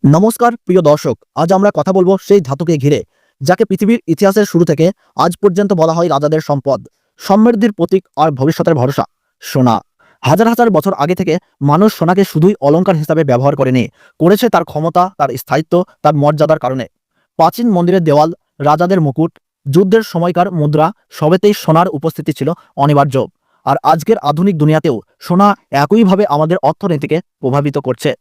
নমস্কার প্রিয় দর্শক, আজ আমরা কথা বলবো সেই ধাতুকে ঘিরে যাকে পৃথিবীর ইতিহাসের শুরু থেকে আজ পর্যন্ত বলা হয় রাজাদের সম্পদ, সমৃদ্ধির প্রতীক আর ভবিষ্যতের ভরসা। সোনা। হাজার হাজার বছর আগে থেকে মানুষ সোনাকে শুধুই অলংকার হিসাবে ব্যবহার করেনি, করেছে তার ক্ষমতা, তার স্থায়িত্ব, তার মর্যাদার কারণে। প্রাচীন মন্দিরের দেওয়াল, রাজাদের মুকুট, যুদ্ধের সময়কার মুদ্রা, সবেতেই সোনার উপস্থিতি ছিল অনিবার্য। আর আজকের আধুনিক দুনিয়াতেও সোনা একইভাবে আমাদের অর্থনীতিকে প্রভাবিত করছে।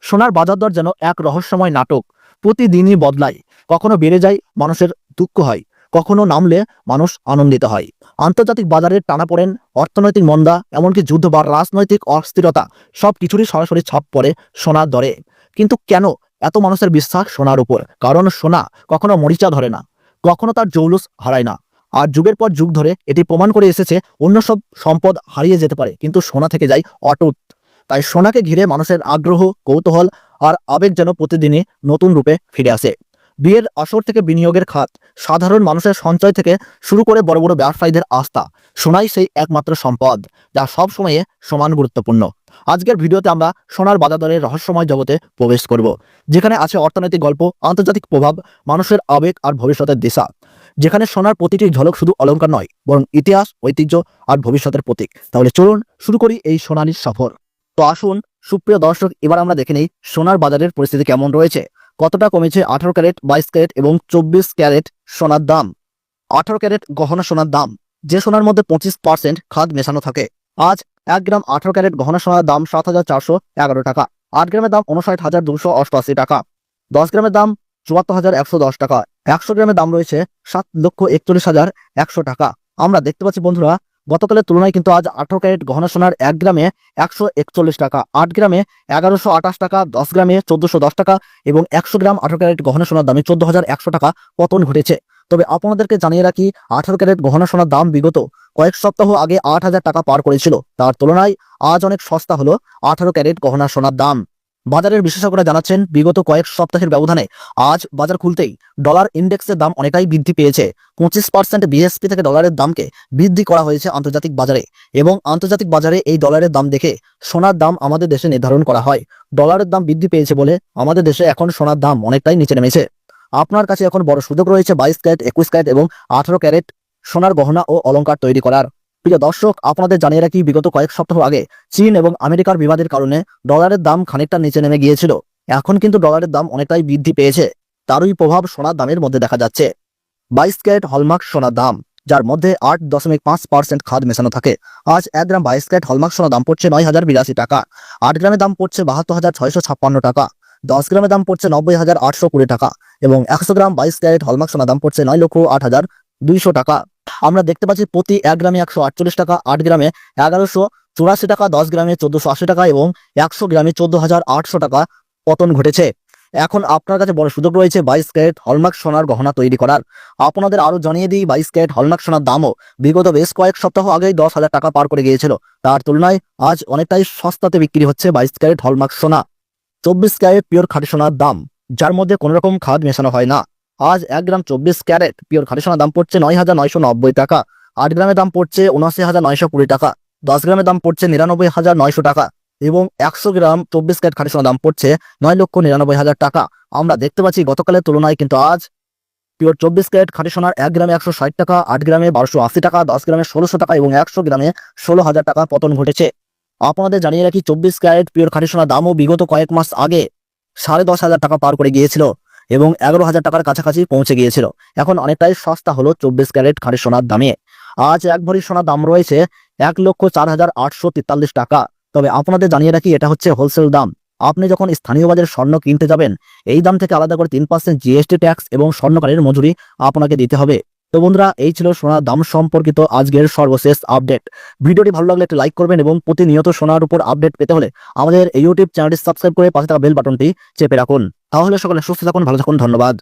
সোনার বাজার দর যেন এক রহস্যময় নাটক, প্রতিদিনই বদলায়। কখনো বেড়ে যায়, মানুষের দুঃখ হয়, কখনো নামলে মানুষ আনন্দিত হয়। আন্তর্জাতিক বাজারের টানাপোড়েন, অর্থনৈতিক মন্দা, এমনকি যুদ্ধ বা রাজনৈতিক অস্থিরতা সব কিছুরই সরাসরি ছাপ পড়ে সোনার দরে। কিন্তু কেন এত মানুষের বিশ্বাস সোনার উপর? কারণ সোনা কখনো মরিচা ধরে না, কখনো তার জৌলুস হারায় না। আর যুগের পর যুগ ধরে এটি প্রমাণ করে এসেছে, অন্য সব সম্পদ হারিয়ে যেতে পারে, কিন্তু সোনা থেকে যায় অটুট। তাই সোনাকে ঘিরে মানুষের আগ্রহ, কৌতূহল আর আবেগ যেন প্রতিদিনই নতুন রূপে ফিরে আসে। বিয়ের আসর থেকে বিনিয়োগের খাত, সাধারণ মানুষের সঞ্চয় থেকে শুরু করে বড় বড় ব্যবসায়ীদের আস্থা, সোনাই সেই একমাত্র সম্পদ যা সব সময়ে সমান গুরুত্বপূর্ণ। আজকের ভিডিওতে আমরা সোনার বাজার দরের রহস্যময় জগতে প্রবেশ করব, যেখানে আছে অর্থনৈতিক গল্প, আন্তর্জাতিক প্রভাব, মানুষের আবেগ আর ভবিষ্যতের দিশা। যেখানে সোনার প্রতিটি ঝলক শুধু অলংকার নয়, বরং ইতিহাস, ঐতিহ্য আর ভবিষ্যতের প্রতীক। তাহলে চলুন শুরু করি এই সোনালির সফর। তো আসুন সুপ্রিয় দর্শক, এবার আমরা দেখে নেই সোনার বাজারের পরিস্থিতি কেমন রয়েছে। কতটা কমেছে 18 ক্যারেট, 22 ক্যারেট এবং 24 ক্যারেট সোনার দাম। 18 ক্যারেট গহনা সোনার দাম, যে সোনার মধ্যে 25% খাদ মেশানো থাকে। আজ 1 গ্রাম 18 ক্যারেট গহনা সোনার দাম 7,411 টাকা। 8 গ্রামের দাম 59,288 টাকা। 10 গ্রামের দাম 74,110 টাকা। 100 গ্রামের দাম রয়েছে 7,41,100 টাকা। আমরা দেখতে পাচ্ছি বন্ধুরা, গতকালের তুলনায় কিন্তু আজ 18 ক্যারেট গহনা সোনার 1 গ্রামে 141 টাকা, 8 গ্রামে 1128 টাকা, 10 গ্রামে 1410 টাকা এবং 100 গ্রাম 18 ক্যারেট গহনা সোনার দামে 14,100 টাকা পতন ঘটেছে। তবে আপনাদেরকে জানিয়ে রাখি, 18 ক্যারেট গহনা সোনার দাম বিগত কয়েক সপ্তাহ আগে 8,000 টাকা পার করেছিল। তার তুলনায় আজ অনেক সস্তা হলো 18 ক্যারেট গহনা সোনার দাম। বাজারের বিশেষজ্ঞরা জানাচ্ছেন, বিগত কয়েক সপ্তাহের ব্যবধানে আজ বাজার খুলতেই ডলার ইন্ডেক্সের দাম অনেকটাই বৃদ্ধি পেয়েছে। 25% বিএসপি থেকে ডলারের দামকে বৃদ্ধি করা হয়েছে আন্তর্জাতিক বাজারে, এবং আন্তর্জাতিক বাজারে এই ডলারের দাম দেখে সোনার দাম আমাদের দেশে নির্ধারণ করা হয়। ডলারের দাম বৃদ্ধি পেয়েছে বলে আমাদের দেশে এখন সোনার দাম অনেকটাই নিচে নেমেছে। আপনার কাছে এখন বড় সুযোগ রয়েছে 22 ক্যারেট, 21 ক্যারেট এবং 18 ক্যারেট সোনার গহনা ও অলংকার তৈরি করার। প্রিয় দর্শক, আপনাদের জানিয়ে রাখি, বিগত কয়েক সপ্তাহ আগে চীন এবং আমেরিকার বিবাদের কারণে ডলারের দাম খানিকটা নিচে নেমে গিয়েছিল। এখন কিন্তু ডলারের দাম অনেকটাই বৃদ্ধি পেয়েছে। তারই প্রভাব সোনার দামের মধ্যে দেখা যাচ্ছে। 22 ক্যারেট হলমার্ক সোনার দাম, যার মধ্যে 8.5% খাদ মেশানো থাকে। আজ 1 গ্রাম 22 ক্যারেট হলমার্ক সোনার দাম পড়ছে 9,082 টাকা। 8 গ্রামের দাম পড়ছে 72,656 টাকা। 10 গ্রামের দাম পড়ছে 90,820 টাকা এবং 100 গ্রাম 22 ক্যারেট হলমার্ক সোনার দাম পড়ছে 9,08,200 টাকা। আমরা দেখতে পাচ্ছি প্রতি 1 গ্রামে 148 টাকা, 8 গ্রামে 1184 টাকা, 10 গ্রামে 1480 টাকা এবং 100 গ্রামে 14,800 টাকা পতন ঘটেছে। এখন আপনার কাছে বড় সুযোগ রয়েছে 22 ক্যারেট হলমার্ক সোনার গহনা তৈরি করার। আপনাদের আরো জানিয়ে দিই, 22 ক্যারেট হলমার্ক সোনার দামও বিগত বেশ কয়েক সপ্তাহ আগেই 10,000 টাকা পার করে গিয়েছিল। তার তুলনায় আজ অনেকটাই সস্তাতে বিক্রি হচ্ছে 22 ক্যারেট হলমার্ক সোনা। 24 ক্যারেট পিওর খাঁটি সোনার দাম, যার মধ্যে কোনো রকম খাদ মেশানো হয় না। আজ 1 গ্রাম 24 ক্যারেট পিওর খাঁটি সোনার দাম পড়ছে 9,990 টাকা। 8 গ্রামের দাম পড়ছে 79,920 টাকা। 10 গ্রামের দাম পড়ছে 99,900 টাকা এবং 100 গ্রাম 24 ক্যারেট খাঁটি সোনার দাম পড়ছে 9,99,000 টাকা। আমরা দেখতে পাচ্ছি গতকালের তুলনায় কিন্তু আজ পিওর 24 ক্যারেট খাঁটি সোনার 1 গ্রামে 160 টাকা, 8 গ্রামে 1280 টাকা, 10 গ্রামে 1600 টাকা এবং 100 গ্রামে 16,000 টাকা পতন ঘটেছে। আপনাদের জানিয়ে রাখি, 24 ক্যারেট পিওর খাঁটি সোনার দামও বিগত কয়েক মাস আগে 10,500 টাকা পার করে গিয়েছিল এবং 11,000 টাকার কাছাকাছি পৌঁছে গিয়েছিল। এখন অনেকটাই সস্তা হলো 24 ক্যারেট খাঁটি সোনার দামে। আজ 1 ভরি সোনার দাম রয়েছে 1,04,843 টাকা। তবে আপনাদের জানিয়ে রাখি, এটা হচ্ছে হোলসেল দাম। আপনি যখন স্থানীয় বাজারে স্বর্ণ কিনতে যাবেন, এই দাম থেকে আলাদা করে 3% জিএসটি ট্যাক্স এবং স্বর্ণকারের মজুরি আপনাকে দিতে হবে। তো বন্ধুরা, এই ছিল সোনার দাম সম্পর্কিত আজকের সর্বশেষ আপডেট। ভিডিওটি ভালো লাগলে একটি লাইক করবেন এবং প্রতিনিয়ত সোনার উপর আপডেট পেতে হলে আমাদের এই ইউটিউব চ্যানেলটি সাবস্ক্রাইব করে পাশে থাকা বেল বাটনটি চেপে রাখুন। তাহলে সকলে সুস্থ থাকুন, ভালো থাকুন। ধন্যবাদ।